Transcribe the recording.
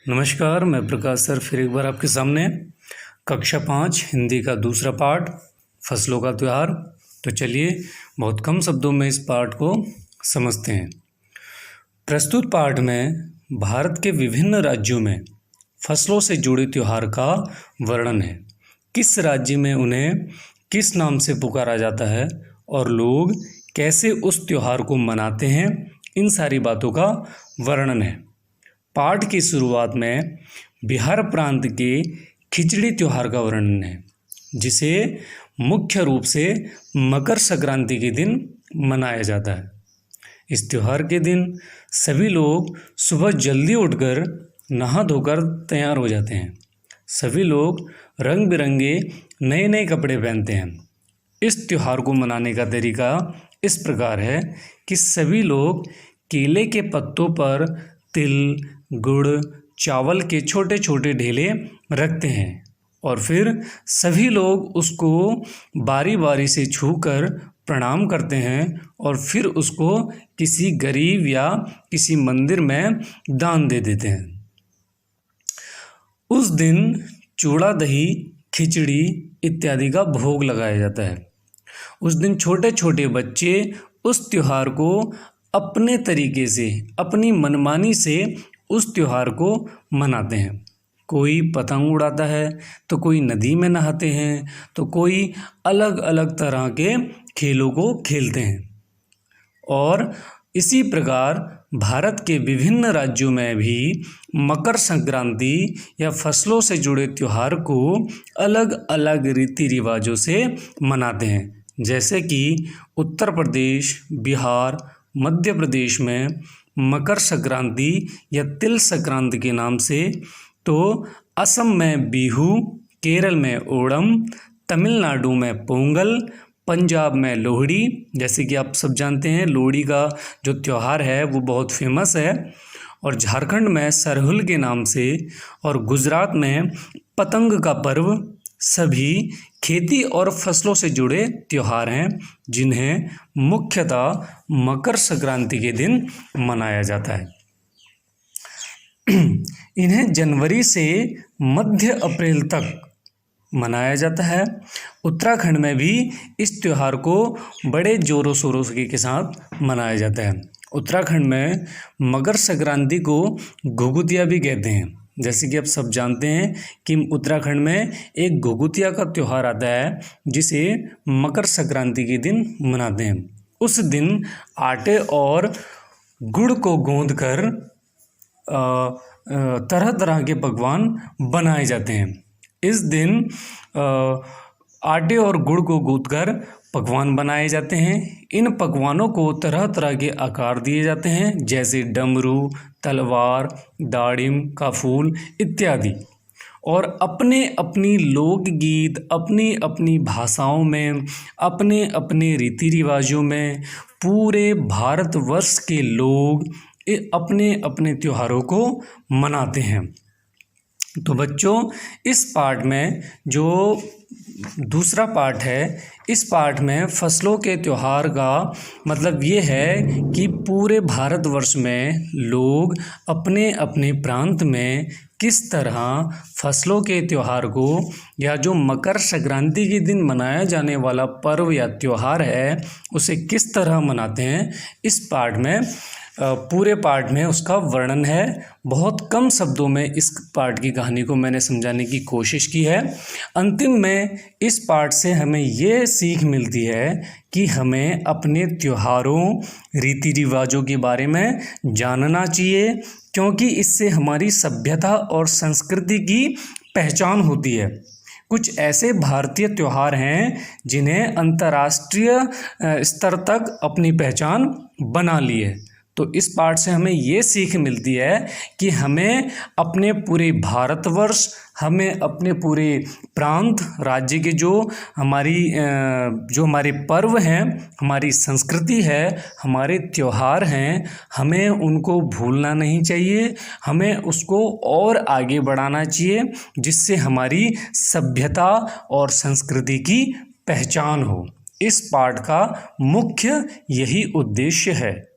नमस्कार, मैं प्रकाश सर फिर एक बार आपके सामने कक्षा 5 हिंदी का दूसरा पाठ फसलों का त्यौहार। तो चलिए बहुत कम शब्दों में इस पाठ को समझते हैं। प्रस्तुत पाठ में भारत के विभिन्न राज्यों में फसलों से जुड़े त्यौहार का वर्णन है। किस राज्य में उन्हें किस नाम से पुकारा जाता है और लोग कैसे उस त्यौहार को मनाते हैं, इन सारी बातों का वर्णन है। पाठ की शुरुआत में बिहार प्रांत के खिचड़ी त्यौहार का वर्णन है, जिसे मुख्य रूप से मकर संक्रांति के दिन मनाया जाता है। इस त्यौहार के दिन सभी लोग सुबह जल्दी उठकर नहा धोकर तैयार हो जाते हैं। सभी लोग रंग बिरंगे नए नए कपड़े पहनते हैं। इस त्यौहार को मनाने का तरीका इस प्रकार है कि सभी लोग केले के पत्तों पर तिल, गुड़, चावल के छोटे छोटे ढेले रखते हैं और फिर सभी लोग उसको बारी बारी से छूकर प्रणाम करते हैं और फिर उसको किसी गरीब या किसी मंदिर में दान दे देते हैं। उस दिन चूड़ा, दही, खिचड़ी इत्यादि का भोग लगाया जाता है। उस दिन छोटे छोटे बच्चे उस त्योहार को अपने तरीके से, अपनी मनमानी से उस त्यौहार को मनाते हैं। कोई पतंग उड़ाता है तो कोई नदी में नहाते हैं, तो कोई अलग अलग तरह के खेलों को खेलते हैं। और इसी प्रकार भारत के विभिन्न राज्यों में भी मकर संक्रांति या फसलों से जुड़े त्यौहार को अलग अलग रीति रिवाजों से मनाते हैं। जैसे कि उत्तर प्रदेश, बिहार, मध्य प्रदेश में मकर संक्रांति या तिल संक्रांति के नाम से, तो असम में बिहू, केरल में ओणम, तमिलनाडु में पोंगल, पंजाब में लोहड़ी, जैसे कि आप सब जानते हैं लोहड़ी का जो त्यौहार है वो बहुत फेमस है, और झारखंड में सरहुल के नाम से, और गुजरात में पतंग का पर्व। सभी खेती और फसलों से जुड़े त्यौहार हैं जिन्हें मुख्यतः मकर संक्रांति के दिन मनाया जाता है। इन्हें जनवरी से मध्य अप्रैल तक मनाया जाता है। उत्तराखंड में भी इस त्यौहार को बड़े जोरों शोरों के साथ मनाया जाता है। उत्तराखंड में मकर संक्रांति को घुघुतिया भी कहते हैं। जैसे कि आप सब जानते हैं कि उत्तराखंड में एक घुघुतिया का त्यौहार आता है जिसे मकर संक्रांति के दिन मनाते हैं। उस दिन आटे और गुड़ को गूंथकर तरह तरह के पकवान बनाए जाते हैं। इस दिन आटे और गुड़ को गूंथकर पकवान बनाए जाते हैं। इन पकवानों को तरह तरह के आकार दिए जाते हैं, जैसे डमरू, तलवार, दाड़िम का फूल इत्यादि। और अपने अपनी लोकगीत, अपनी अपनी भाषाओं में, अपने अपने रीति रिवाजों में पूरे भारतवर्ष के लोग अपने अपने त्योहारों को मनाते हैं। तो बच्चों, इस पाठ में जो दूसरा पाठ है, इस पाठ में फसलों के त्यौहार का मतलब ये है कि पूरे भारतवर्ष में लोग अपने अपने प्रांत में किस तरह फसलों के त्यौहार को, या जो मकर संक्रांति के दिन मनाया जाने वाला पर्व या त्यौहार है, उसे किस तरह मनाते हैं। इस पाठ में पूरे पाठ में उसका वर्णन है। बहुत कम शब्दों में इस पाठ की कहानी को मैंने समझाने की कोशिश की है। अंतिम में इस पाठ से हमें ये सीख मिलती है कि हमें अपने त्योहारों, रीति रिवाजों के बारे में जानना चाहिए, क्योंकि इससे हमारी सभ्यता और संस्कृति की पहचान होती है। कुछ ऐसे भारतीय त्यौहार हैं जिन्हें अंतर्राष्ट्रीय स्तर तक अपनी पहचान बना ली है। तो इस पाठ से हमें ये सीख मिलती है कि हमें अपने पूरे भारतवर्ष, हमें अपने पूरे प्रांत, राज्य के जो हमारे पर्व हैं, हमारी संस्कृति है, हमारे त्यौहार हैं, हमें उनको भूलना नहीं चाहिए। हमें उसको और आगे बढ़ाना चाहिए, जिससे हमारी सभ्यता और संस्कृति की पहचान हो। इस पाठ का मुख्य यही उद्देश्य है।